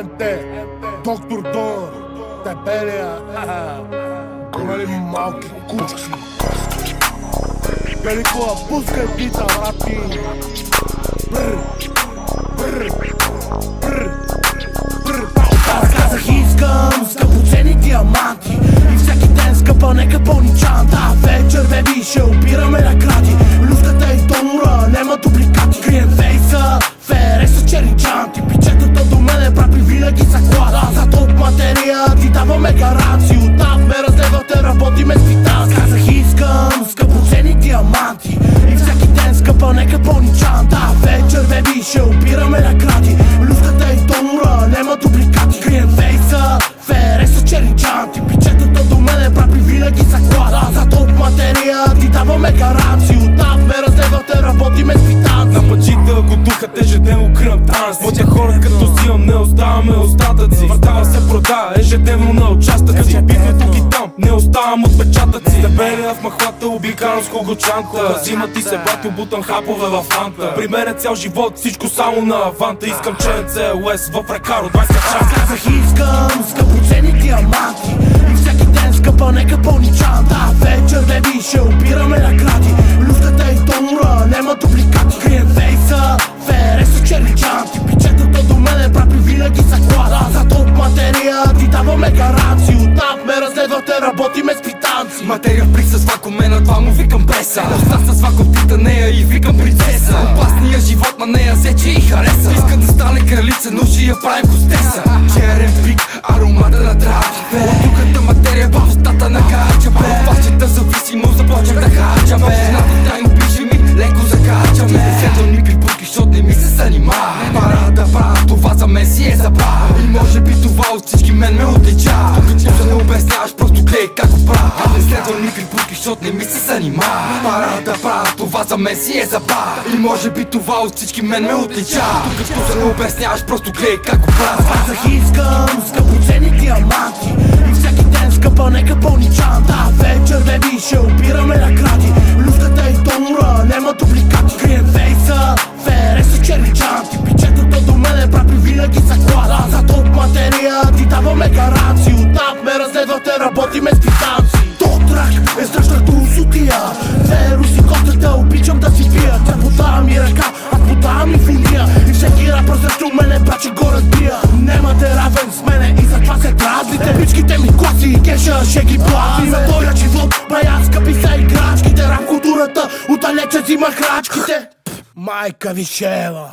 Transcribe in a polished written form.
МТ, Доктор Дон, Дебелия, големи малки кучки. Пеликова, пускай бита, брати. Казах искам скъпоценни диаманти и всеки ден скъпа нека пълни чанта. Вечер, беби, ще опираме на кради. Люската и донора, нема дубликати. Крием фейса, фере с черни чанти. Пичетата до мене прапи винаги са клада. За топ материя ти даваме гаранции. Оттам ме разлевате, работиме с квитански. Казах искам скъпоценни диаманти и всеки ден скъпа нека пълни чанта. Вечер, беби, ще опираме на кради. Люската и донора, нема дубликати. Крием фейса, фере с черни чанти. Пичетата до мене прапи винаги са клада. За топ материя ти даваме гаранции. Оттам ме разлевате, работиме с квитански. На пъчите го духат ежедневно кръм танц. Младя хора като взимам не оставаме остатъци. Квартала се продава ежедневно на участъци. Бихме тук и там, не оставам отпечатъци. Дебелия в махлата, обикарам с когочанта. Зима ти се бати, обутам хапове в фанта. При мен е цял живот, всичко само на аванта. Искам ЧНЦ, ЛС в Рекаро, 20 часа. Казах искам скъпоценни диаманти и всеки ден скъпа нека пълни чанта. Вечер, беби, ще опираме на кради. Люската и донора, нема дубликати. Крием фейса, фере с черни чанти. Пичетата до мене прапи винаги са клада. За топ материя ти даваме гаранции. Оттам ме разследвате, работиме с квитанции. Материя в присъс вакууме, на това му викам беса. Оста с вакуум пита нея и викам принцеса. Опасния живот на нея сече и хареса. Иска да стане кралица, но ще я правим хостеса. Черен пик, аромата на травите. От духата материя в устата на качаме. От вашата зависимост започнах да хачаме. Жената тайно пише ми, леко закачаме. Следвам ни припутки, защото не ми се занимава. Пара да правя, това за мен си е забава. И може би това от всички мен ме отличава. Тук не обясняваш, просто гледай как го правя. Не следвам никакви путки, защото не ми се занимава. Пара да правя, това за мен си е забава. И може би това от всички мен ме отличава. Тук не обясняваш, просто гледай как го правя. Казах искам скъпоценни диаманти и всеки ден скъпа нека пълни чанта. Вечер, беби, ще опираме на кради. Люската и донора, нема дубликати. Крием фейса, фере с черни чанти. Пичетата до мене прапи винаги са клада. За топ материя ти даваме гаранции. Оттам ме разследвате, работиме с квитанции. Тотрак е страшната русотия. Две руси котата, обичам да си пия. Тя подава ми ръка, аз подавам ми фуния. И всеки рапър срещу мене браче го разбия. Немате равен с мене и затова се дразните. Бичките ми класи и кеша ще ги плази. На този живот бая скъпи са играчките. Рап културата отдалече взима крачките. Майка ви шева.